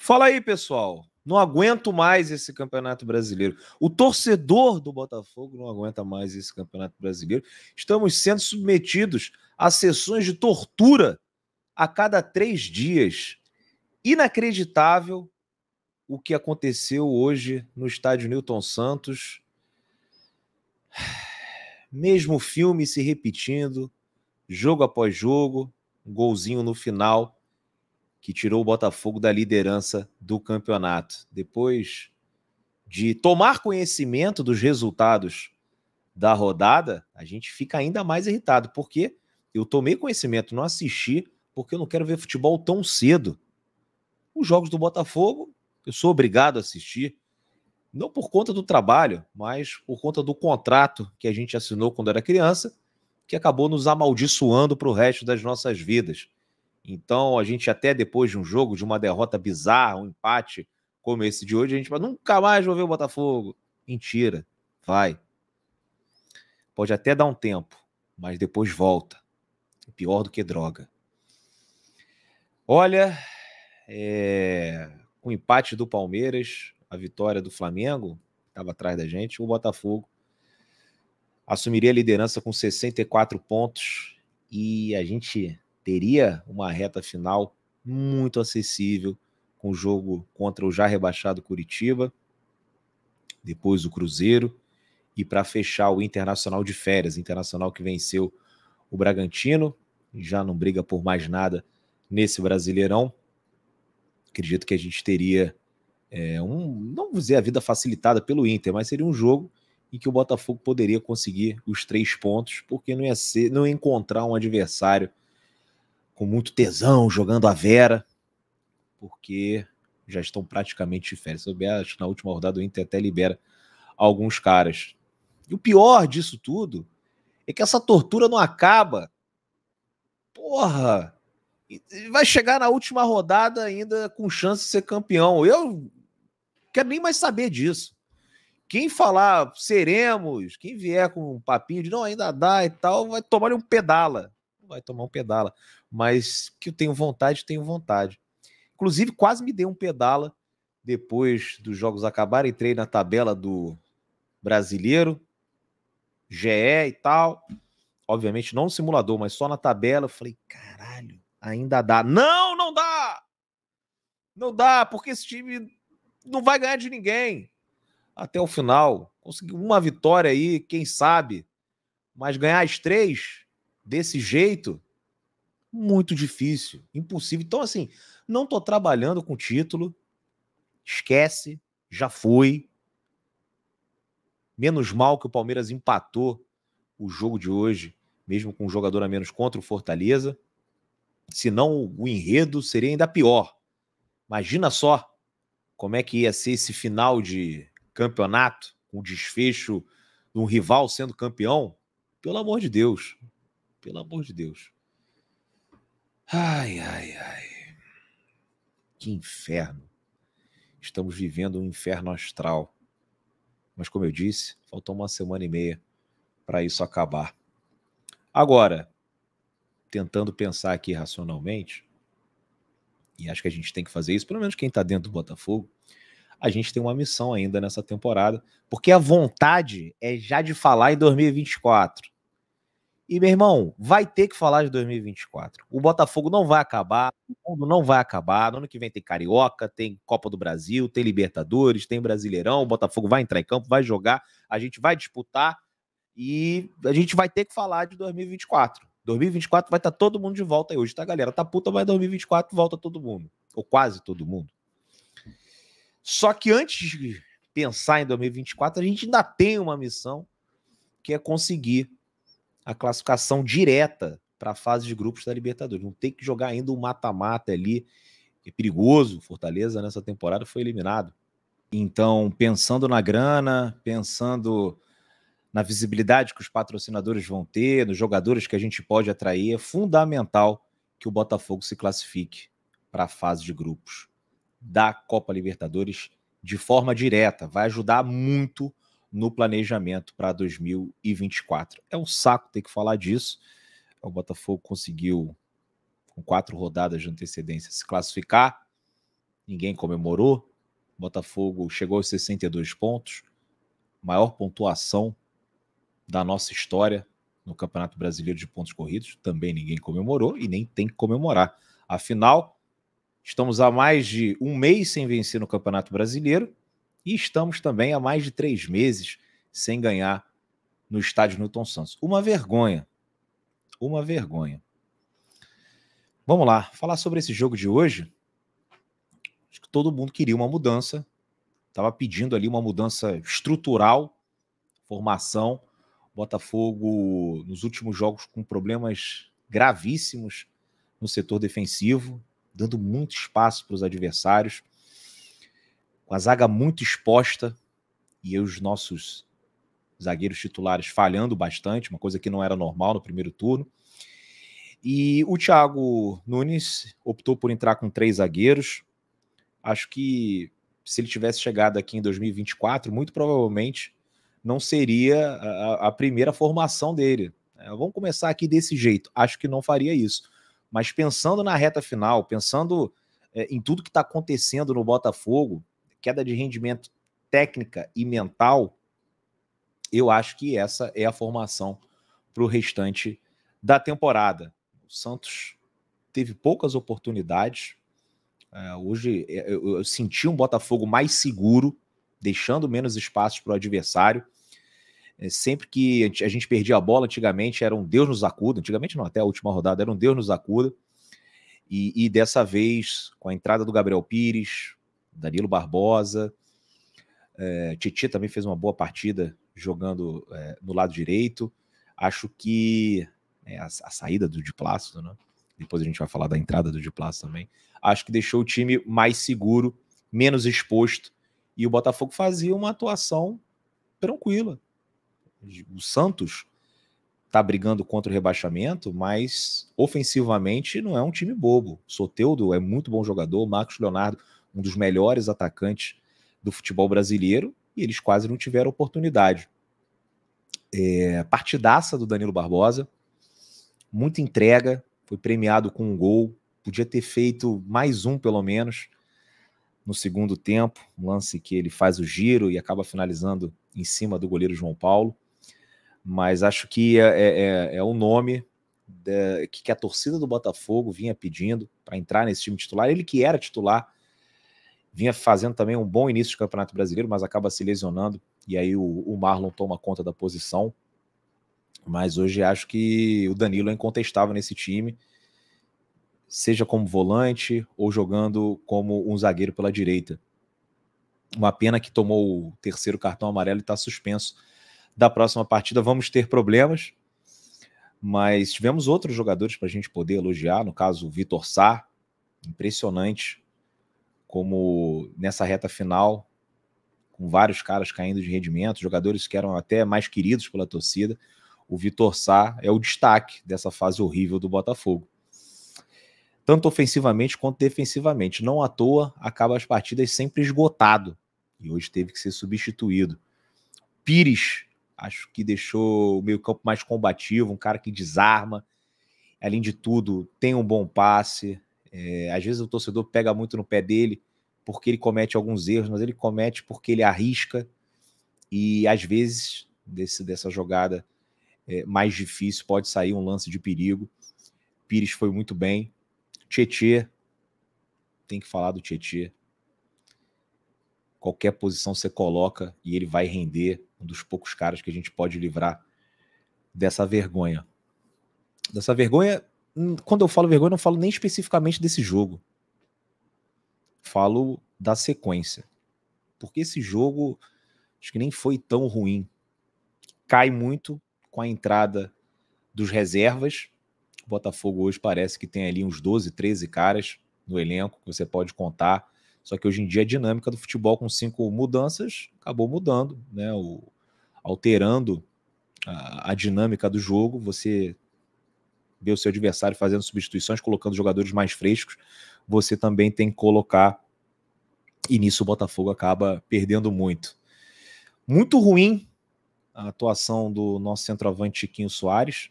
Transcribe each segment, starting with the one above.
Fala aí, pessoal. Não aguento mais esse Campeonato Brasileiro. O torcedor do Botafogo não aguenta mais esse Campeonato Brasileiro. Estamos sendo submetidos a sessões de tortura a cada 3 dias. Inacreditável o que aconteceu hoje no estádio Newton Santos. Mesmo filme se repetindo, jogo após jogo, um golzinho no final que tirou o Botafogo da liderança do campeonato. Depois de tomar conhecimento dos resultados da rodada, a gente fica ainda mais irritado, porque eu tomei conhecimento, não assisti, porque eu não quero ver futebol tão cedo. Os jogos do Botafogo, eu sou obrigado a assistir, não por conta do trabalho, mas por conta do contrato que a gente assinou quando era criança, que acabou nos amaldiçoando para o resto das nossas vidas. Então, a gente até depois de um jogo, de uma derrota bizarra, um empate como esse de hoje, a gente vai nunca mais vou ver o Botafogo. Mentira, vai. Pode até dar um tempo, mas depois volta. É pior do que droga. Olha, com o empate do Palmeiras, a vitória do Flamengo, que estava atrás da gente, o Botafogo assumiria a liderança com 64 pontos e a gente teria uma reta final muito acessível com o jogo contra o já rebaixado Curitiba, depois o Cruzeiro, e para fechar o Internacional de férias, Internacional que venceu o Bragantino, já não briga por mais nada nesse Brasileirão. Acredito que a gente teria não vou dizer a vida facilitada pelo Inter, mas seria um jogo em que o Botafogo poderia conseguir os 3 pontos, porque não ia encontrar um adversário com muito tesão, jogando a vera, porque já estão praticamente de férias. Eu acho que na última rodada o Inter até libera alguns caras. E o pior disso tudo é que essa tortura não acaba. Porra! Vai chegar na última rodada ainda com chance de ser campeão. Eu quero nem mais saber disso. Quem falar seremos, quem vier com um papinho de não, ainda dá e tal, vai tomar um pedala. Vai tomar um pedala. Mas que eu tenho vontade, tenho vontade. Inclusive, quase me dei um pedala depois dos jogos acabarem. Entrei na tabela do Brasileiro, GE e tal. Obviamente, não no simulador, mas só na tabela. Eu falei, caralho, ainda dá. Não, não dá! Não dá, porque esse time não vai ganhar de ninguém. Até o final, conseguiu uma vitória aí, quem sabe, mas ganhar as 3 desse jeito, muito difícil, impossível. Então, assim, não tô trabalhando com título, esquece, já foi. Menos mal que o Palmeiras empatou o jogo de hoje, mesmo com um jogador a menos contra o Fortaleza, senão o enredo seria ainda pior. Imagina só como é que ia ser esse final de campeonato, com o desfecho de um rival sendo campeão. Pelo amor de Deus. Pelo amor de Deus. Ai, ai, ai. Que inferno. Estamos vivendo um inferno astral. Mas como eu disse, faltou uma semana e meia para isso acabar. Agora, tentando pensar aqui racionalmente, e acho que a gente tem que fazer isso, pelo menos quem está dentro do Botafogo, a gente tem uma missão ainda nessa temporada, porque a vontade é já de falar em 2024. E, meu irmão, vai ter que falar de 2024. O Botafogo não vai acabar, o mundo não vai acabar. No ano que vem tem Carioca, tem Copa do Brasil, tem Libertadores, tem Brasileirão. O Botafogo vai entrar em campo, vai jogar, a gente vai disputar e a gente vai ter que falar de 2024. 2024 vai estar todo mundo de volta aí. Hoje tá, galera, tá puta, mas 2024 volta todo mundo. Ou quase todo mundo. Só que antes de pensar em 2024, a gente ainda tem uma missão, que é conseguir a classificação direta para a fase de grupos da Libertadores. Não tem que jogar ainda um mata-mata ali, que é perigoso. Fortaleza nessa temporada foi eliminado. Então, pensando na grana, pensando na visibilidade que os patrocinadores vão ter, nos jogadores que a gente pode atrair, é fundamental que o Botafogo se classifique para a fase de grupos da Copa Libertadores de forma direta. Vai ajudar muito no planejamento para 2024. É um saco ter que falar disso. O Botafogo conseguiu, com 4 rodadas de antecedência, se classificar ninguém comemorou. Botafogo chegou aos 62 pontos, maior pontuação da nossa história no Campeonato Brasileiro de Pontos Corridos. Também ninguém comemorou e nem tem que comemorar. Afinal, estamos há mais de um mês sem vencer no Campeonato Brasileiro e estamos também há mais de 3 meses sem ganhar no estádio Newton Santos. Uma vergonha. Uma vergonha. Vamos lá, falar sobre esse jogo de hoje. Acho que todo mundo queria uma mudança. Estava pedindo ali uma mudança estrutural, formação. Botafogo, nos últimos jogos, com problemas gravíssimos no setor defensivo, dando muito espaço para os adversários, com a zaga muito exposta e os nossos zagueiros titulares falhando bastante, uma coisa que não era normal no primeiro turno. E o Thiago Nunes optou por entrar com 3 zagueiros. Acho que se ele tivesse chegado aqui em 2024, muito provavelmente não seria a primeira formação dele. Vamos começar aqui desse jeito. Acho que não faria isso. Mas pensando na reta final, pensando em tudo que está acontecendo no Botafogo, queda de rendimento técnica e mental, eu acho que essa é a formação para o restante da temporada. O Santos teve poucas oportunidades. Hoje eu senti um Botafogo mais seguro, deixando menos espaços para o adversário. Sempre que a gente perdia a bola, antigamente era um Deus nos acuda. Antigamente não, até a última rodada era um Deus nos acuda. E dessa vez, com a entrada do Gabriel Pires, Danilo Barbosa, Tietê também fez uma boa partida jogando no lado direito. Acho que a saída do Di Plácido, né? Depois a gente vai falar da entrada do Di Plácido também. Acho que deixou o time mais seguro, menos exposto, e o Botafogo fazia uma atuação tranquila. O Santos está brigando contra o rebaixamento, mas ofensivamente não é um time bobo. Soteldo é muito bom jogador, Marcos Leonardo, um dos melhores atacantes do futebol brasileiro, e eles quase não tiveram oportunidade. Partidaça do Danilo Barbosa, muita entrega, foi premiado com um gol, podia ter feito mais um pelo menos no segundo tempo, um lance que ele faz o giro e acaba finalizando em cima do goleiro João Paulo, mas acho que é o nome que a torcida do Botafogo vinha pedindo para entrar nesse time titular. Ele que era titular, vinha fazendo também um bom início de Campeonato Brasileiro, mas acaba se lesionando, e aí o Marlon toma conta da posição. Mas hoje acho que o Danilo é incontestável nesse time, seja como volante ou jogando como um zagueiro pela direita. Uma pena que tomou o terceiro cartão amarelo e está suspenso da próxima partida. Vamos ter problemas, mas tivemos outros jogadores para a gente poder elogiar, no caso o Vitor Sá, impressionante, como nessa reta final, com vários caras caindo de rendimento, jogadores que eram até mais queridos pela torcida. O Vitor Sá é o destaque dessa fase horrível do Botafogo, tanto ofensivamente quanto defensivamente. Não à toa, acaba as partidas sempre esgotado, e hoje teve que ser substituído. Pires, acho que deixou o meio-campo mais combativo, um cara que desarma, além de tudo, tem um bom passe. Às vezes o torcedor pega muito no pé dele, porque ele comete alguns erros, mas ele comete porque ele arrisca, e às vezes dessa jogada mais difícil pode sair um lance de perigo. Pires foi muito bem. Tietê, tem que falar do Tietê. Qualquer posição você coloca e ele vai render, um dos poucos caras que a gente pode livrar dessa vergonha. Dessa vergonha, quando eu falo vergonha, não falo nem especificamente desse jogo. Falo da sequência. Porque esse jogo, acho que nem foi tão ruim. Cai muito com a entrada dos reservas. O Botafogo hoje parece que tem ali uns 12, 13 caras no elenco que você pode contar. Só que hoje em dia a dinâmica do futebol com 5 mudanças acabou mudando, né? Alterando a dinâmica do jogo. Você vê o seu adversário fazendo substituições, colocando jogadores mais frescos. Você também tem que colocar, e nisso o Botafogo acaba perdendo muito. Muito ruim a atuação do nosso centroavante Chiquinho Soares.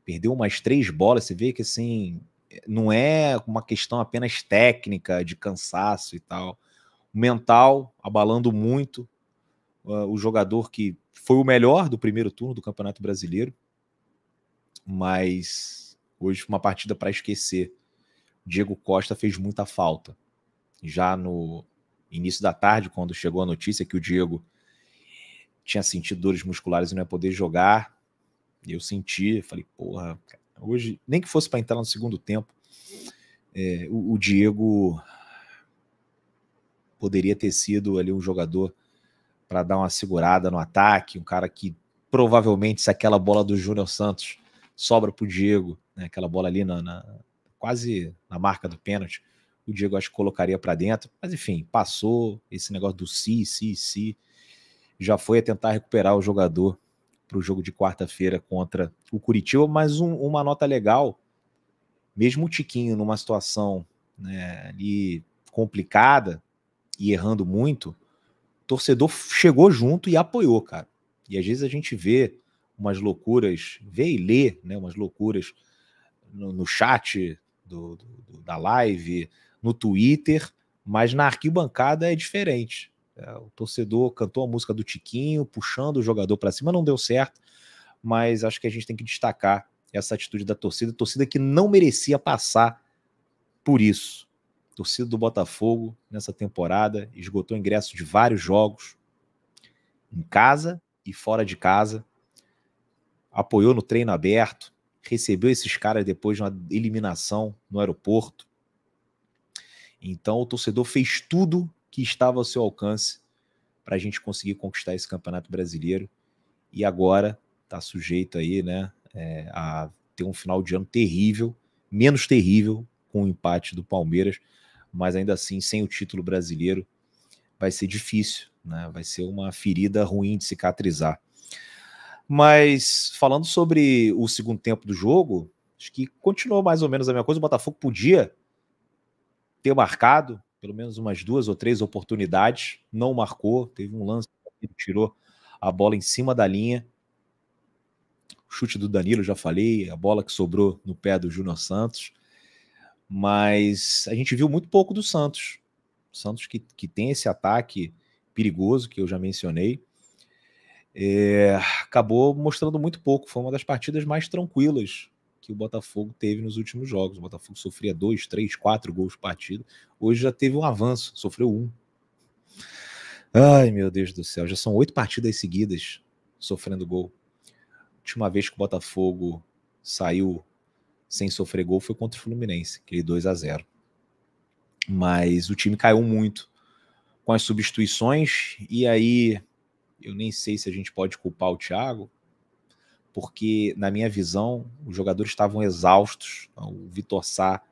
Perdeu umas 3 bolas, você vê que assim, não é uma questão apenas técnica, de cansaço e tal. O mental abalando muito, o jogador que foi o melhor do primeiro turno do Campeonato Brasileiro, mas hoje foi uma partida para esquecer. Diego Costa fez muita falta. Já no início da tarde, quando chegou a notícia que o Diego tinha sentido dores musculares e não ia poder jogar, eu senti, falei, porra, hoje, nem que fosse para entrar no segundo tempo, o Diego poderia ter sido ali um jogador para dar uma segurada no ataque, um cara que provavelmente, se aquela bola do Júnior Santos sobra para o Diego, né, aquela bola ali quase na marca do pênalti, o Diego acho que colocaria para dentro, mas enfim, passou esse negócio do se, já foi a tentar recuperar o jogador para o jogo de quarta-feira contra o Curitiba, mas uma nota legal, mesmo o Tiquinho numa situação, né, ali complicada e errando muito, o torcedor chegou junto e apoiou, cara. E às vezes a gente vê umas loucuras, vê e lê, né, umas loucuras no chat da live, no Twitter, mas na arquibancada é diferente. O torcedor cantou a música do Tiquinho, puxando o jogador para cima, não deu certo, mas acho que a gente tem que destacar essa atitude da torcida que não merecia passar por isso. A torcida do Botafogo, nessa temporada, esgotou ingressos de vários jogos, em casa e fora de casa, apoiou no treino aberto, recebeu esses caras depois de uma eliminação no aeroporto. Então o torcedor fez tudo que estava ao seu alcance para a gente conseguir conquistar esse Campeonato Brasileiro, e agora está sujeito aí, né, a ter um final de ano terrível, menos terrível com o empate do Palmeiras, mas ainda assim, sem o título brasileiro, vai ser difícil, né? Vai ser uma ferida ruim de cicatrizar. Mas falando sobre o segundo tempo do jogo, acho que continuou mais ou menos a mesma coisa. O Botafogo podia ter marcado pelo menos umas 2 ou 3 oportunidades, não marcou, teve um lance que tirou a bola em cima da linha, o chute do Danilo, já falei, a bola que sobrou no pé do Júnior Santos, mas a gente viu muito pouco do Santos. O Santos que tem esse ataque perigoso, que eu já mencionei, acabou mostrando muito pouco. Foi uma das partidas mais tranquilas que o Botafogo teve nos últimos jogos. O Botafogo sofria 2, 3, 4 gols por partida. Hoje já teve um avanço, sofreu 1. Ai, meu Deus do céu, já são 8 partidas seguidas sofrendo gol. A última vez que o Botafogo saiu sem sofrer gol foi contra o Fluminense, aquele 2-0. Mas o time caiu muito com as substituições, e aí eu nem sei se a gente pode culpar o Thiago, porque, na minha visão, os jogadores estavam exaustos. O Vitor Sá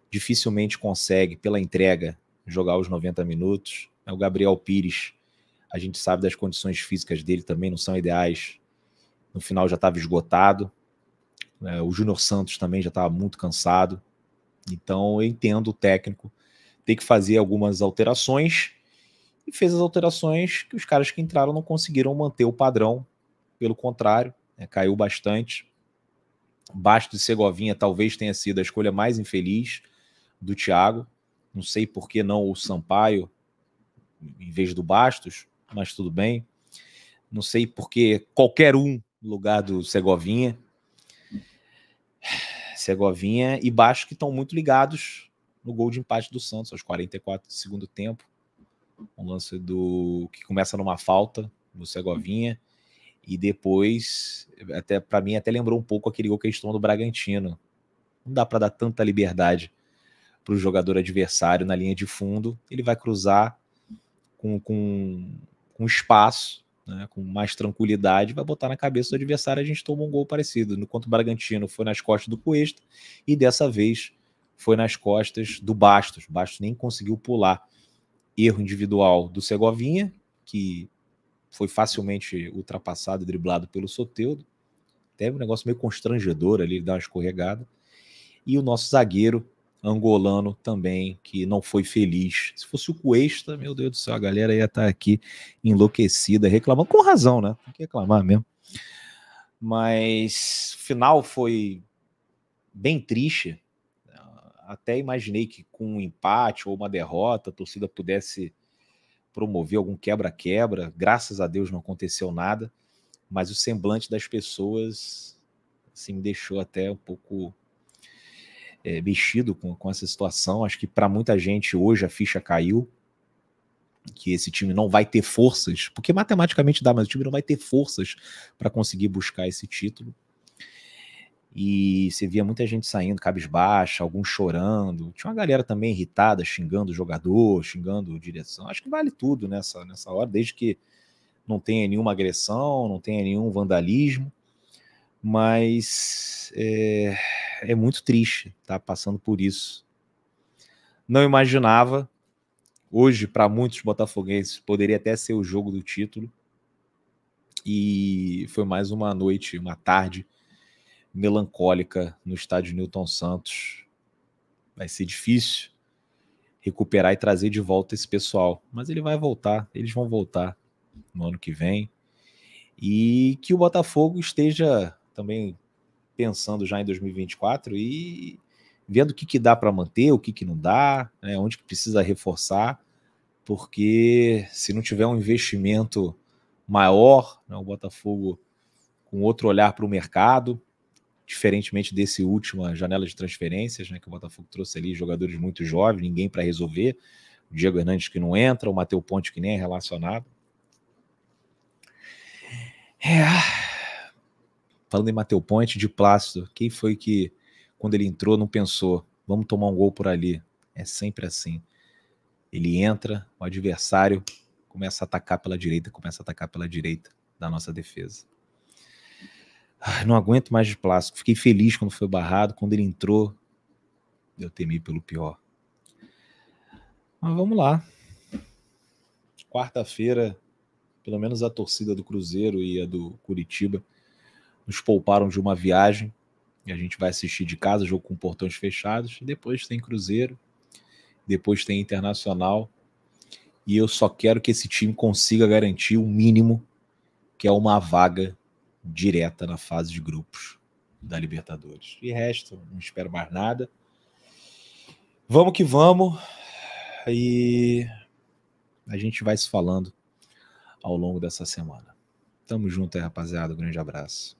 dificilmente consegue, pela entrega, jogar os 90 minutos. O Gabriel Pires, a gente sabe das condições físicas dele também, não são ideais. No final já estava esgotado. O Júnior Santos também já estava muito cansado. Então eu entendo o técnico ter que fazer algumas alterações, e fez as alterações que os caras que entraram não conseguiram manter o padrão. Pelo contrário, caiu bastante. Bastos e Segovinha talvez tenha sido a escolha mais infeliz do Thiago. Não sei por que não o Sampaio em vez do Bastos, mas tudo bem. Não sei por que qualquer um no lugar do Segovinha. Segovinha e Bastos, que estão muito ligados no gol de empate do Santos, aos 44 do segundo tempo. Um lance que começa numa falta do Segovinha, e depois, até para mim, até lembrou um pouco aquele gol que eles tomam do Bragantino. Não dá para dar tanta liberdade para o jogador adversário na linha de fundo. Ele vai cruzar com espaço, né, com mais tranquilidade, vai botar na cabeça do adversário. A gente toma um gol parecido. No contra o Bragantino foi nas costas do Cuesta, e dessa vez foi nas costas do Bastos. Bastos nem conseguiu pular. Erro individual do Segovinha, que foi facilmente ultrapassado e driblado pelo Soteldo. Teve um negócio meio constrangedor ali, ele dá uma escorregada. E o nosso zagueiro angolano também, que não foi feliz. Se fosse o Cuesta, meu Deus do céu, a galera ia estar aqui enlouquecida, reclamando, com razão, né? Tem que reclamar mesmo. Mas o final foi bem triste. até imaginei que com um empate ou uma derrota a torcida pudesse promover algum quebra-quebra. Graças a Deus não aconteceu nada, mas o semblante das pessoas assim, me deixou até um pouco mexido com essa situação. Acho que para muita gente hoje a ficha caiu, que esse time não vai ter forças, porque matematicamente dá, mas o time não vai ter forças para conseguir buscar esse título. E você via muita gente saindo cabisbaixa, alguns chorando. Tinha uma galera também irritada, xingando o jogador, xingando a direção. Acho que vale tudo nessa hora, desde que não tenha nenhuma agressão, não tenha nenhum vandalismo. Mas é muito triste estar passando por isso. Não imaginava. Hoje, para muitos botafoguenses, poderia até ser o jogo do título. E foi mais uma noite, uma tarde melancólica no estádio Newton Santos. Vai ser difícil recuperar e trazer de volta esse pessoal. Mas ele vai voltar, eles vão voltar no ano que vem. E que o Botafogo esteja também pensando já em 2024 e vendo o que dá para manter, o que não dá, né, onde que precisa reforçar, porque se não tiver um investimento maior, né, o Botafogo com outro olhar para o mercado, diferentemente desse última janela de transferências, né, que o Botafogo trouxe ali jogadores muito jovens, ninguém para resolver, o Diego Hernandes que não entra, o Matheus Ponte que nem é relacionado. Falando em Matheus Ponte, de Plácido, quem foi que, quando ele entrou, não pensou, vamos tomar um gol por ali? É sempre assim. Ele entra, o adversário começa a atacar pela direita da nossa defesa. Não aguento mais de Plácido. Fiquei feliz quando foi barrado, quando ele entrou, eu temi pelo pior. Mas vamos lá. Quarta-feira, pelo menos a torcida do Cruzeiro e a do Curitiba nos pouparam de uma viagem. E a gente vai assistir de casa, jogo com portões fechados. Depois tem Cruzeiro, depois tem Internacional. E eu só quero que esse time consiga garantir o mínimo, que é uma vaga direta na fase de grupos da Libertadores. E resto, não espero mais nada. Vamos que vamos. E a gente vai se falando ao longo dessa semana. Tamo junto aí, rapaziada. Um grande abraço.